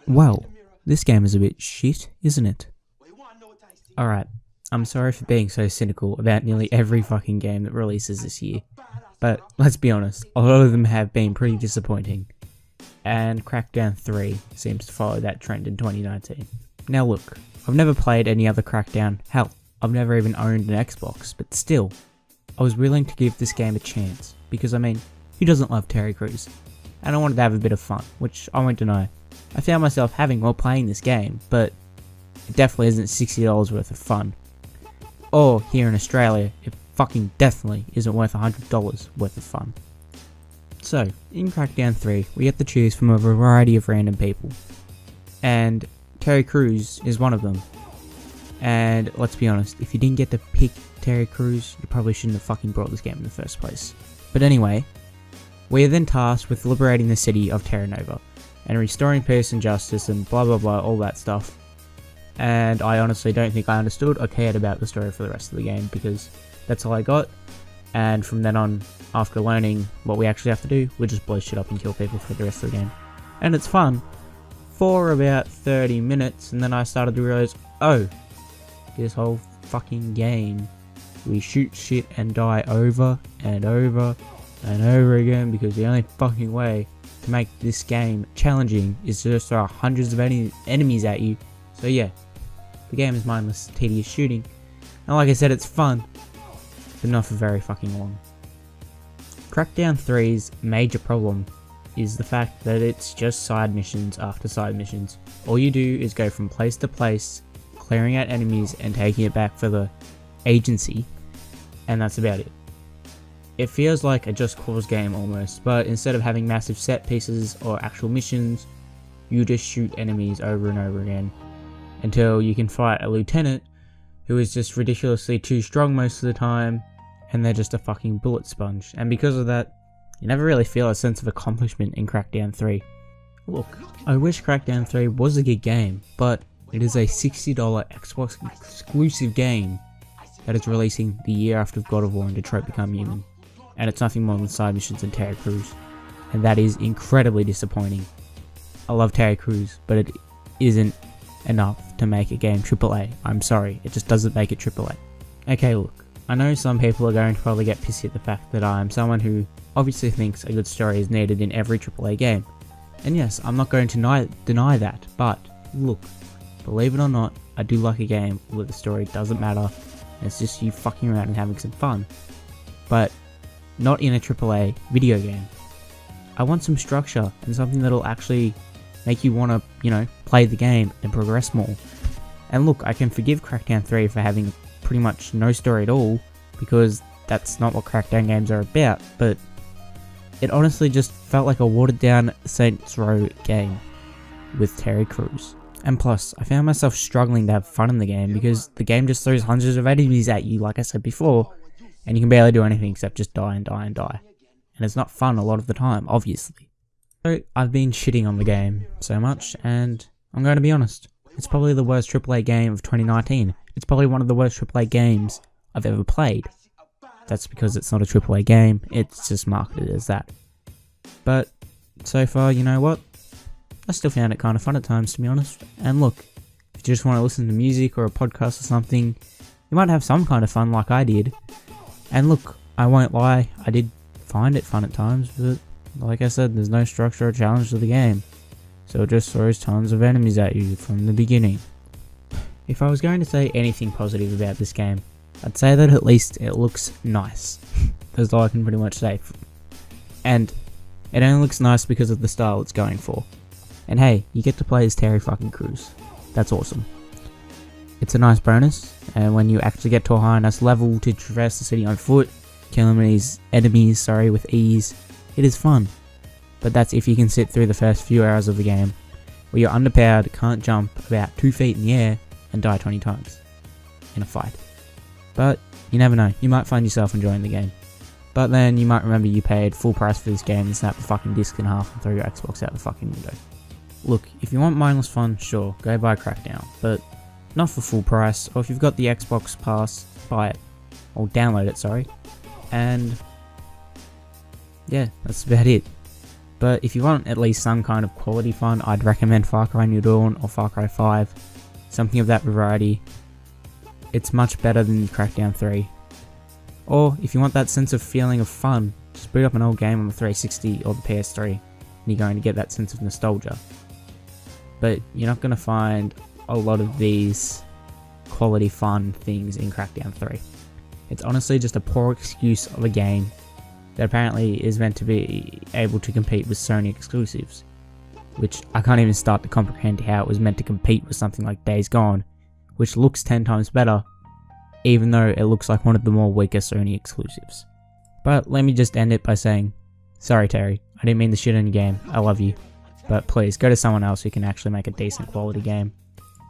Well, this game is a bit shit, isn't it? Alright, I'm sorry for being so cynical about nearly every fucking game that releases this year, but let's be honest, a lot of them have been pretty disappointing, and Crackdown 3 seems to follow that trend in 2019. Now look, I've never played any other Crackdown, hell, I've never even owned an Xbox, but still, I was willing to give this game a chance, because I mean, who doesn't love Terry Crews? And I wanted to have a bit of fun, which I won't deny. I found myself having while playing this game, but it definitely isn't $60 worth of fun. Or, here in Australia, it fucking definitely isn't worth $100 worth of fun. So, in Crackdown 3, we get to choose from a variety of random people. And Terry Crews is one of them. And let's be honest, if you didn't get to pick Terry Crews, you probably shouldn't have fucking brought this game in the first place. But anyway, we are then tasked with liberating the city of Terra Nova, and restoring peace and justice and blah blah blah, all that stuff. And I honestly don't think I understood or cared about the story for the rest of the game, because that's all I got. And from then on, after learning what we actually have to do, we just blow shit up and kill people for the rest of the game. And it's fun for about 30 minutes, and then I started to realize, oh, this whole fucking game, we shoot shit and die over and over and over again, because the only fucking way to make this game challenging is to just throw hundreds of enemies at you. So yeah, the game is mindless, tedious shooting, and like I said, it's fun, but not for very fucking long. Crackdown 3's major problem is the fact that it's just side missions after side missions. All you do is go from place to place, clearing out enemies and taking it back for the agency, and that's about it. It feels like a Just Cause game almost, but instead of having massive set pieces or actual missions, you just shoot enemies over and over again, until you can fight a lieutenant who is just ridiculously too strong most of the time, and they're just a fucking bullet sponge, and because of that, you never really feel a sense of accomplishment in Crackdown 3. Look, I wish Crackdown 3 was a good game, but it is a $60 Xbox exclusive game that is releasing the year after God of War and Detroit Become Human. And it's nothing more than side missions and Terry Crews, and that is incredibly disappointing. I love Terry Crews, but it isn't enough to make a game AAA. I'm sorry, it just doesn't make it AAA. Okay, look, I know some people are going to probably get pissy at the fact that I'm someone who obviously thinks a good story is needed in every AAA game. And yes, I'm not going to deny that, but look, believe it or not, I do like a game where the story doesn't matter, and it's just you fucking around and having some fun. But not in a AAA video game. I want some structure and something that'll actually make you want to, play the game and progress more. And look, I can forgive Crackdown 3 for having pretty much no story at all, because that's not what Crackdown games are about, but it honestly just felt like a watered down Saints Row game with Terry Crews. And plus, I found myself struggling to have fun in the game, because the game just throws hundreds of enemies at you, like I said before, and you can barely do anything except just die and die and die. And it's not fun a lot of the time, obviously. So, I've been shitting on the game so much, and I'm going to be honest, it's probably the worst AAA game of 2019. It's probably one of the worst AAA games I've ever played. That's because it's not a AAA game, it's just marketed as that. But, so far, you know what? I still found it kind of fun at times, to be honest. And look, if you just want to listen to music or a podcast or something, you might have some kind of fun like I did. And look, I won't lie, I did find it fun at times, but like I said, there's no structure or challenge to the game, so it just throws tons of enemies at you from the beginning. If I was going to say anything positive about this game, I'd say that at least it looks nice. That's all I can pretty much say. And it only looks nice because of the style it's going for. And hey, you get to play as Terry fucking Crews. That's awesome. It's a nice bonus, and when you actually get to a high enough level to traverse the city on foot, killing these enemies, with ease, it is fun. But that's if you can sit through the first few hours of the game, where you're underpowered, can't jump about 2 feet in the air, and die 20 times in a fight. But you never know, you might find yourself enjoying the game. But then you might remember you paid full price for this game and snap the fucking disc in half and throw your Xbox out the fucking window. Look, if you want mindless fun, sure, go buy Crackdown, but not for full price, or if you've got the Xbox Pass, buy it. Or download it, sorry. And yeah, that's about it. But if you want at least some kind of quality fun, I'd recommend Far Cry New Dawn or Far Cry 5. Something of that variety. It's much better than Crackdown 3. Or if you want that sense of feeling of fun, just boot up an old game on the 360 or the PS3 and you're going to get that sense of nostalgia. But you're not going to find a lot of these quality fun things in Crackdown 3. It's honestly just a poor excuse of a game that apparently is meant to be able to compete with Sony exclusives, which I can't even start to comprehend how it was meant to compete with something like Days Gone, which looks 10 times better, even though it looks like one of the more weaker Sony exclusives. But let me just end it by saying, sorry Terry, I didn't mean to shit on your game, I love you, but please go to someone else who can actually make a decent quality game.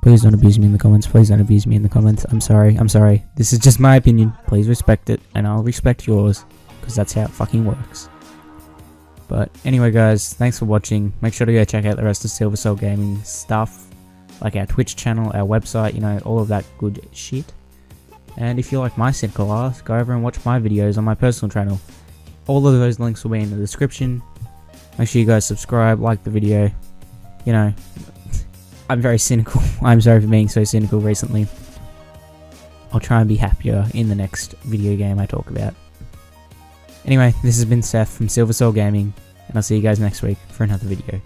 Please don't abuse me in the comments, please don't abuse me in the comments, I'm sorry, this is just my opinion, please respect it, and I'll respect yours, because that's how it fucking works. But anyway guys, thanks for watching, make sure to go check out the rest of Silver Soul Gaming stuff, like our Twitch channel, our website, you know, all of that good shit. And if you like my Cynical art, go over and watch my videos on my personal channel. All of those links will be in the description. Make sure you guys subscribe, like the video. You know, I'm very cynical. I'm sorry for being so cynical recently. I'll try and be happier in the next video game I talk about. Anyway, this has been Seth from Silver Soul Gaming, and I'll see you guys next week for another video.